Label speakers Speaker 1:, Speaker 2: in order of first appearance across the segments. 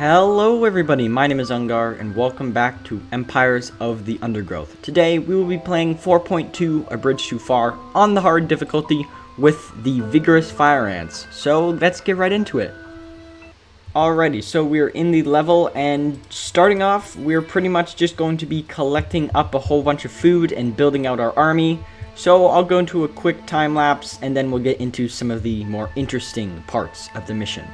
Speaker 1: Hello everybody, my name is Ungar and welcome back to Empires of the Undergrowth. Today we will be playing 4.2 A Bridge Too Far on the hard difficulty with the vigorous fire ants. So let's get right into it. Alrighty, so we're in the level and starting off we're pretty much just going to be collecting up a whole bunch of food and building out our army. So I'll go into a quick time lapse and then we'll get into some of the more interesting parts of the mission.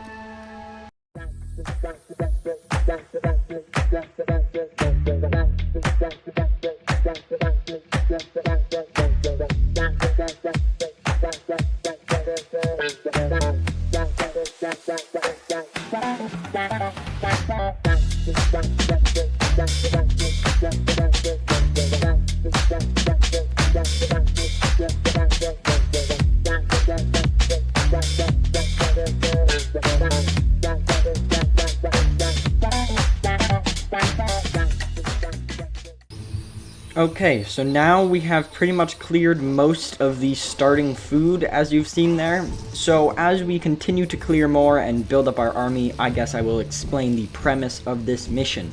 Speaker 1: Okay, so now we have pretty much cleared most of the starting food, as you've seen there. So as we continue to clear more and build up our army, I guess I will explain the premise of this mission.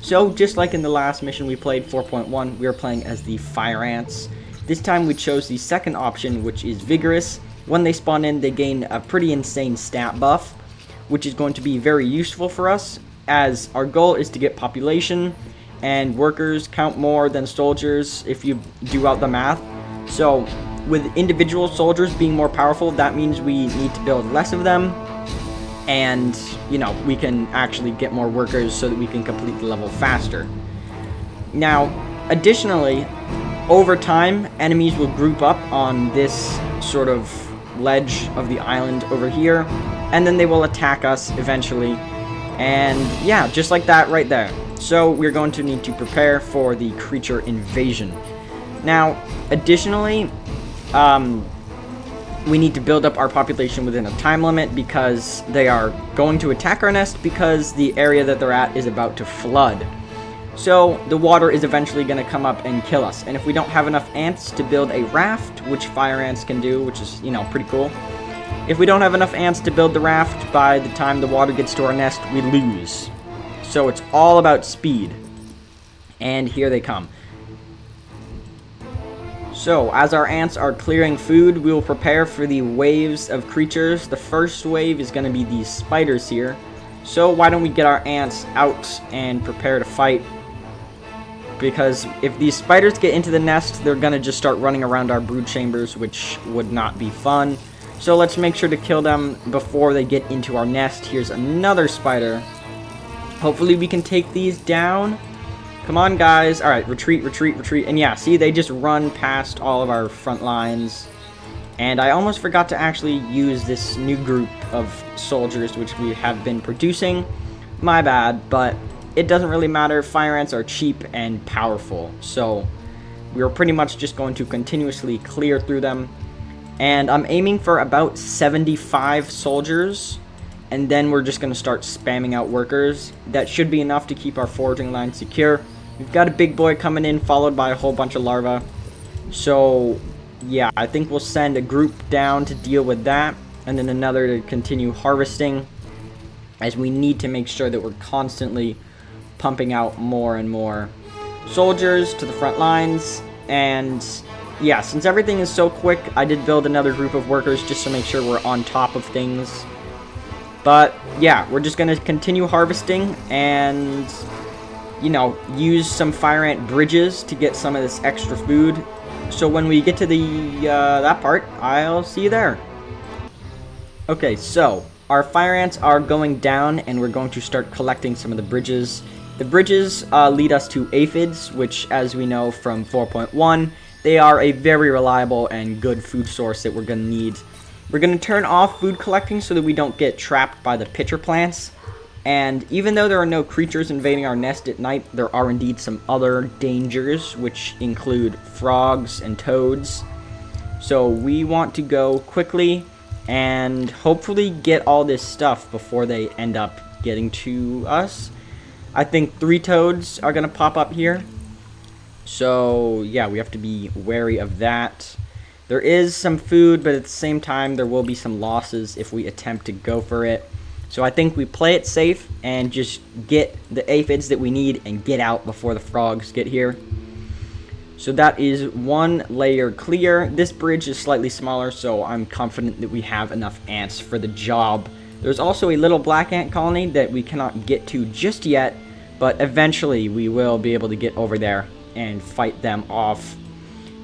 Speaker 1: So just like in the last mission we played, 4.1, we were playing as the fire ants. This time we chose the second option, which is vigorous. When they spawn in, they gain a pretty insane stat buff, which is going to be very useful for us, as our goal is to get population and workers count more than soldiers if you do out the math. So with individual soldiers being more powerful, that means we need to build less of them, and we can actually get more workers so that we can complete the level faster. Now additionally, over time enemies will group up on this sort of ledge of the island over here, and then they will attack us eventually, and yeah, just like that right there. So we're going to need to prepare for the creature invasion. Now, additionally, we need to build up our population within a time limit because they are going to attack our nest because the area that they're at is about to flood. So the water is eventually going to come up and kill us. And if we don't have enough ants to build a raft, which fire ants can do, which is, pretty cool. If we don't have enough ants to build the raft, by the time the water gets to our nest, we lose. So it's all about speed. And here they come. So as our ants are clearing food, we will prepare for the waves of creatures. The first wave is going to be these spiders here. So why don't we get our ants out and prepare to fight? Because if these spiders get into the nest, they're going to just start running around our brood chambers, which would not be fun. So let's make sure to kill them before they get into our nest. Here's another spider. Hopefully we can take these down. Come on, guys. Alright, retreat, retreat, retreat. And yeah, see, they just run past all of our front lines. And I almost forgot to actually use this new group of soldiers, which we have been producing. My bad, but it doesn't really matter. Fire ants are cheap and powerful. So we're pretty much just going to continuously clear through them. And I'm aiming for about 75 soldiers. And then we're just going to start spamming out workers. That should be enough to keep our foraging line secure. We've got a big boy coming in, followed by a whole bunch of larvae. So, yeah, I think we'll send a group down to deal with that. And then another to continue harvesting, as we need to make sure that we're constantly pumping out more and more soldiers to the front lines. And, yeah, since everything is so quick, I did build another group of workers just to make sure we're on top of things. But, yeah, we're just going to continue harvesting and, use some fire ant bridges to get some of this extra food. So when we get to that part, I'll see you there. Okay, so our fire ants are going down and we're going to start collecting some of the bridges. The bridges lead us to aphids, which, as we know from 4.1, they are a very reliable and good food source that we're going to need. We're going to turn off food collecting so that we don't get trapped by the pitcher plants. And even though there are no creatures invading our nest at night, there are indeed some other dangers, which include frogs and toads. So we want to go quickly and hopefully get all this stuff before they end up getting to us. I think 3 toads are going to pop up here. So yeah, we have to be wary of that. There is some food, but at the same time, there will be some losses if we attempt to go for it. So I think we play it safe and just get the aphids that we need and get out before the frogs get here. So that is one layer clear. This bridge is slightly smaller, so I'm confident that we have enough ants for the job. There's also a little black ant colony that we cannot get to just yet, but eventually we will be able to get over there and fight them off.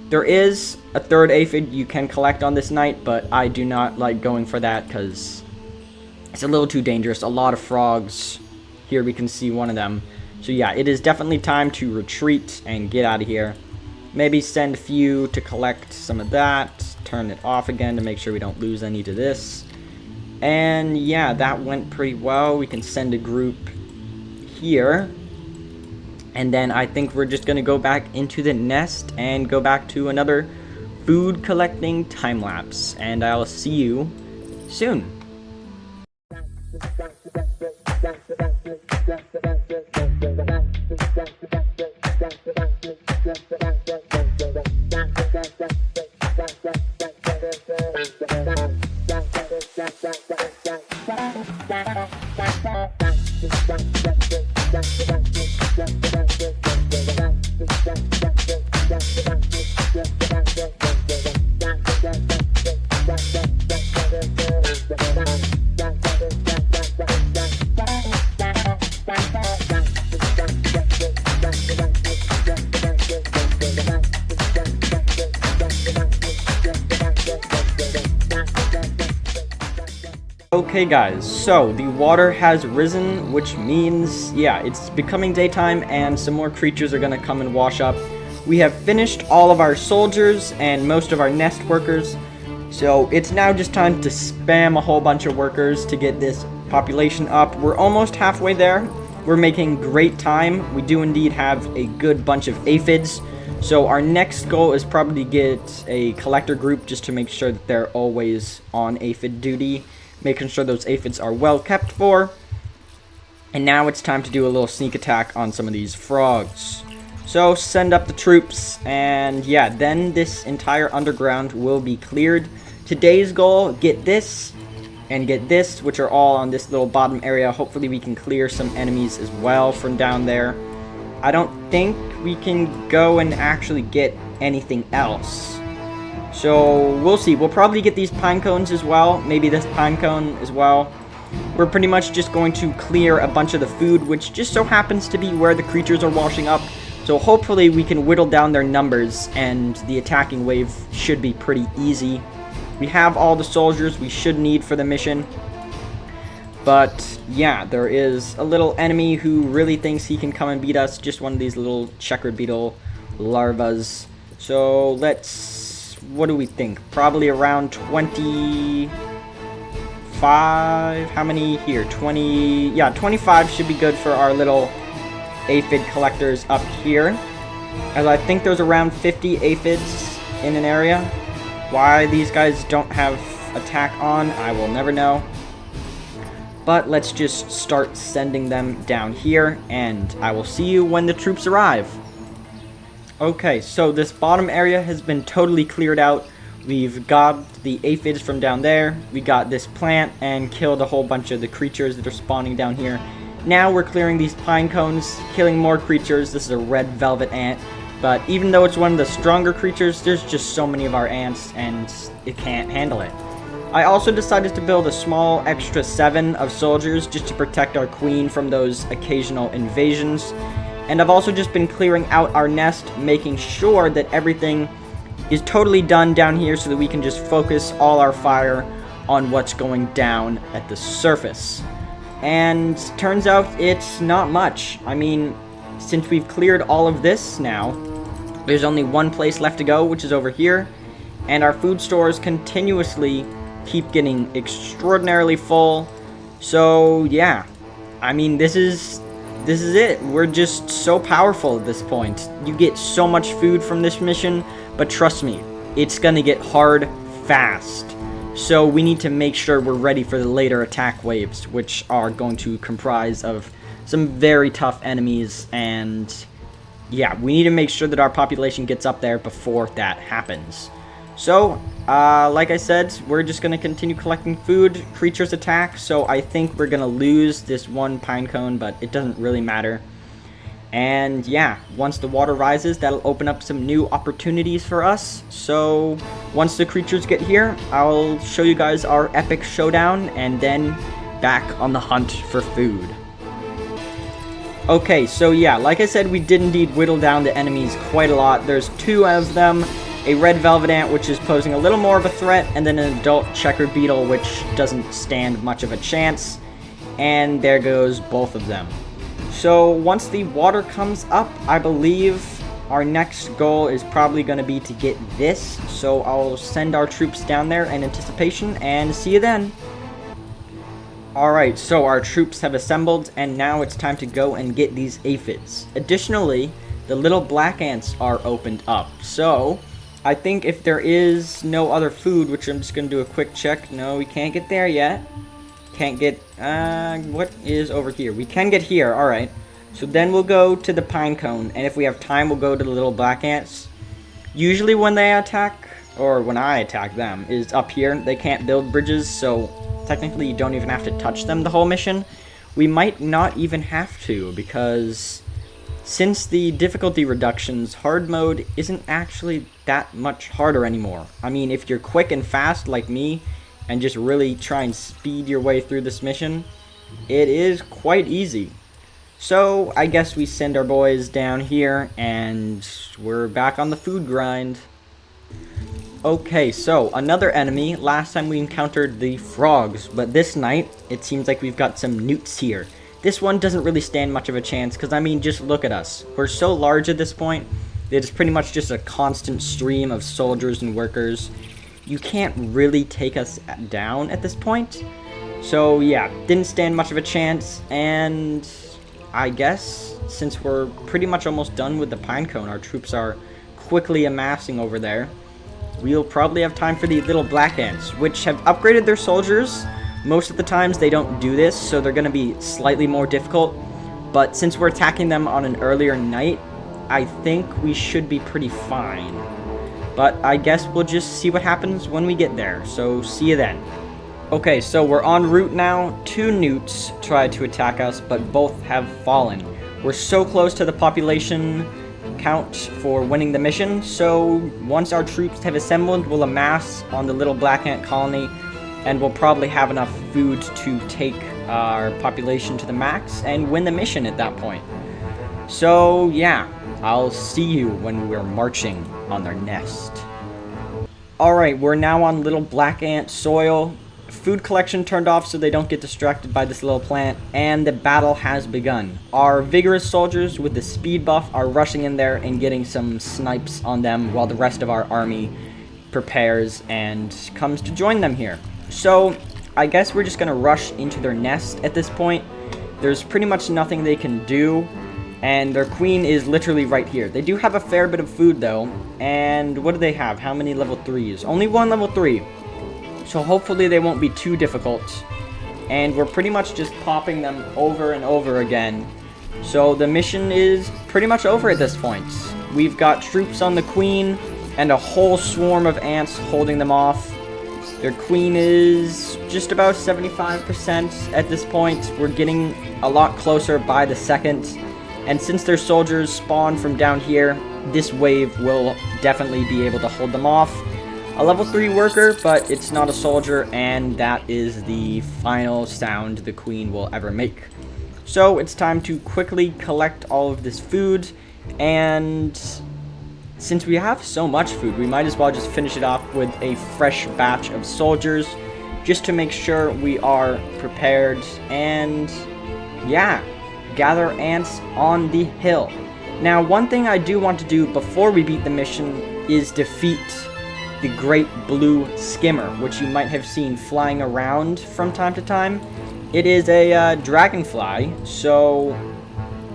Speaker 1: There is a third aphid you can collect on this night, but I do not like going for that because it's a little too dangerous. A lot of frogs. Here we can see one of them. So yeah, it is definitely time to retreat and get out of here. Maybe send a few to collect some of that. Turn it off again to make sure we don't lose any to this. And yeah, that went pretty well. We can send a group here. And then I think we're just going to go back into the nest and go back to another food collecting time lapse. And I'll see you soon. Okay guys, so the water has risen, which means, yeah, it's becoming daytime and some more creatures are gonna come and wash up. We have finished all of our soldiers and most of our nest workers, so it's now just time to spam a whole bunch of workers to get this population up. We're almost halfway there. We're making great time. We do indeed have a good bunch of aphids, so our next goal is probably to get a collector group just to make sure that they're always on aphid duty, making sure those aphids are well kept for. And now it's time to do a little sneak attack on some of these frogs. So send up the troops, and yeah, then this entire underground will be cleared. Today's goal, get this and get this, which are all on this little bottom area. Hopefully we can clear some enemies as well from down there. I don't think we can go and actually get anything else. So we'll see. We'll probably get these pine cones as well. Maybe this pine cone as well. We're pretty much just going to clear a bunch of the food, which just so happens to be where the creatures are washing up. So hopefully we can whittle down their numbers and the attacking wave should be pretty easy. We have all the soldiers we should need for the mission. But yeah, there is a little enemy who really thinks he can come and beat us. Just one of these little checkered beetle larvas. So let's... what do we think? Probably around 25. How many here? 20. Yeah, 25 should be good for our little aphid collectors up here. As I think there's around 50 aphids in an area. Why these guys don't have attack on, I will never know. But let's just start sending them down here, and I will see you when the troops arrive. Okay, so this bottom area has been totally cleared out. We've got the aphids from down there. We got this plant and killed a whole bunch of the creatures that are spawning down here. Now we're clearing these pine cones, killing more creatures. This is a red velvet ant. But even though it's one of the stronger creatures, there's just so many of our ants and it can't handle it. I also decided to build a small extra 7 of soldiers just to protect our queen from those occasional invasions. And I've also just been clearing out our nest, making sure that everything is totally done down here so that we can just focus all our fire on what's going down at the surface. And turns out it's not much. I mean, since we've cleared all of this now, there's only one place left to go, which is over here. And our food stores continuously keep getting extraordinarily full. So yeah, I mean, this is it. We're just so powerful at this point. You get so much food from this mission, but trust me, it's gonna get hard fast. So we need to make sure we're ready for the later attack waves, which are going to comprise of some very tough enemies. And yeah, we need to make sure that our population gets up there before that happens. So, like I said, we're just going to continue collecting food. Creatures attack, so I think we're going to lose this one pine cone, but it doesn't really matter. And yeah, once the water rises, that'll open up some new opportunities for us. So, once the creatures get here, I'll show you guys our epic showdown, and then back on the hunt for food. Okay, so yeah, like I said, we did indeed whittle down the enemies quite a lot. There's 2 of them. A red velvet ant, which is posing a little more of a threat, and then an adult checkered beetle, which doesn't stand much of a chance. And there goes both of them. So once the water comes up, I believe our next goal is probably going to be to get this. So I'll send our troops down there in anticipation, and see you then. Alright, so our troops have assembled, and now it's time to go and get these aphids. Additionally, the little black ants are opened up. So I think if there is no other food, which I'm just going to do a quick check. No, we can't get there yet. Can't get, what is over here? We can get here, alright. So then we'll go to the pine cone, and if we have time, we'll go to the little black ants. Usually when they attack, or when I attack them, is up here. They can't build bridges, so technically you don't even have to touch them the whole mission. We might not even have to, because since the difficulty reductions, hard mode isn't actually that much harder anymore. I mean, if you're quick and fast like me, and just really try and speed your way through this mission, it is quite easy. So, I guess we send our boys down here, and we're back on the food grind. Okay, so, another enemy. Last time we encountered the frogs, but this night, it seems like we've got some newts here. This one doesn't really stand much of a chance, because, I mean, just look at us. We're so large at this point, that it's pretty much just a constant stream of soldiers and workers. You can't really take us down at this point. So, yeah, didn't stand much of a chance, and I guess, since we're pretty much almost done with the pine cone, our troops are quickly amassing over there, we'll probably have time for the little black ants, which have upgraded their soldiers. Most of the times they don't do this, so they're going to be slightly more difficult. But since we're attacking them on an earlier night, I think we should be pretty fine. But I guess we'll just see what happens when we get there, so see you then. Okay, so we're en route now. 2 newts tried to attack us, but both have fallen. We're so close to the population count for winning the mission, so once our troops have assembled, we'll amass on the little black ant colony, and we'll probably have enough food to take our population to the max and win the mission at that point. So yeah, I'll see you when we're marching on their nest. Alright, we're now on little black ant soil. Food collection turned off so they don't get distracted by this little plant, and the battle has begun. Our vigorous soldiers with the speed buff are rushing in there and getting some snipes on them, while the rest of our army prepares and comes to join them here. So I guess we're just going to rush into their nest at this point. There's pretty much nothing they can do, and their queen is literally right here. They do have a fair bit of food though, and what do they have? How many level 3s? Only 1 level 3. So hopefully they won't be too difficult. And we're pretty much just popping them over and over again. So the mission is pretty much over at this point. We've got troops on the queen and a whole swarm of ants holding them off. Their queen is just about 75% at this point. We're getting a lot closer by the second. And since their soldiers spawn from down here, this wave will definitely be able to hold them off. A level 3 worker, but it's not a soldier, and that is the final sound the queen will ever make. So it's time to quickly collect all of this food, and since we have so much food, we might as well just finish it off with a fresh batch of soldiers, just to make sure we are prepared, and yeah, gather ants on the hill. Now, one thing I do want to do before we beat the mission is defeat the great blue skimmer, which you might have seen flying around from time to time. It is a dragonfly, so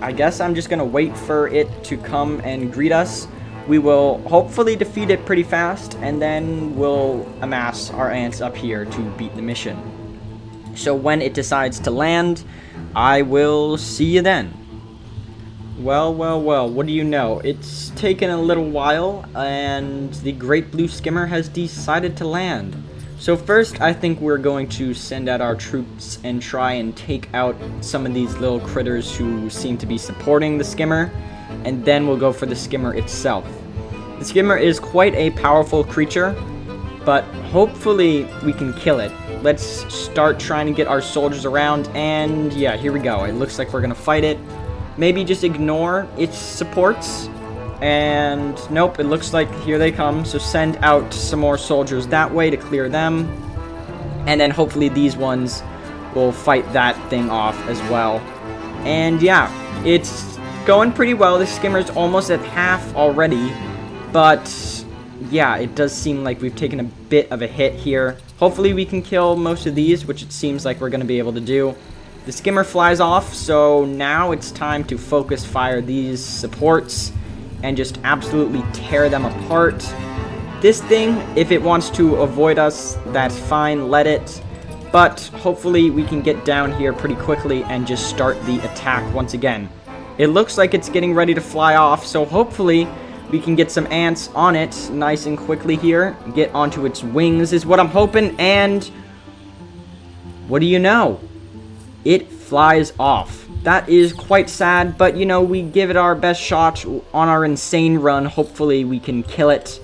Speaker 1: I guess I'm just gonna wait for it to come and greet us. We will hopefully defeat it pretty fast, and then we'll amass our ants up here to beat the mission. So when it decides to land, I will see you then. Well, well, well, what do you know? It's taken a little while, and the Great Blue Skimmer has decided to land. So first, I think we're going to send out our troops and try and take out some of these little critters who seem to be supporting the Skimmer, and then we'll go for the Skimmer itself. The Skimmer is quite a powerful creature, but hopefully we can kill it. Let's start trying to get our soldiers around, and yeah, here we go. It looks like we're gonna fight it. Maybe just ignore its supports. And nope, it looks like here they come. So send out some more soldiers that way to clear them. And then hopefully these ones will fight that thing off as well. And yeah, it's going pretty well. The Skimmer's almost at half already. But yeah, it does seem like we've taken a bit of a hit here. Hopefully we can kill most of these, which it seems like we're going to be able to do. The Skimmer flies off, so now it's time to focus fire these supports and just absolutely tear them apart. This thing, if it wants to avoid us, that's fine, let it. But hopefully we can get down here pretty quickly and just start the attack once again. It looks like it's getting ready to fly off, so hopefully we can get some ants on it nice and quickly here. Get onto its wings is what I'm hoping, and what do you know? It flies off. That is quite sad, but you know, we give it our best shot on our insane run. Hopefully we can kill it.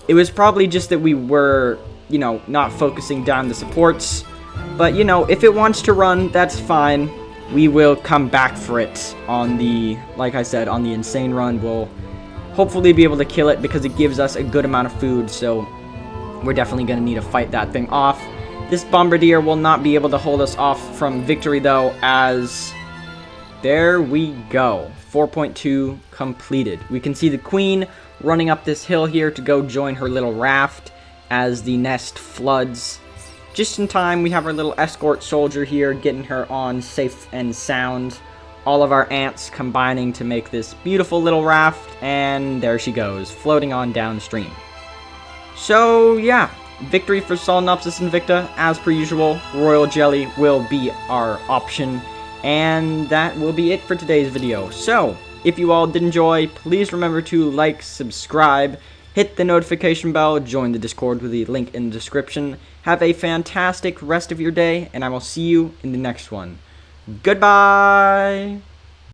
Speaker 1: It was probably just that we were, you know, not focusing down the supports. But you know, if it wants to run, that's fine. We will come back for it on the, like I said, on the insane run. We'll hopefully be able to kill it because it gives us a good amount of food. So we're definitely going to need to fight that thing off. This bombardier will not be able to hold us off from victory, though, as there we go. 4.2 completed. We can see the queen running up this hill here to go join her little raft as the nest floods. Just in time, we have our little escort soldier here getting her on safe and sound. All of our ants combining to make this beautiful little raft, and there she goes, floating on downstream. So, yeah. Victory for Solenopsis Invicta, as per usual. Royal Jelly will be our option, and that will be it for today's video. So, if you all did enjoy, please remember to like, subscribe, hit the notification bell, join the Discord with the link in the description. Have a fantastic rest of your day, and I will see you in the next one. Goodbye!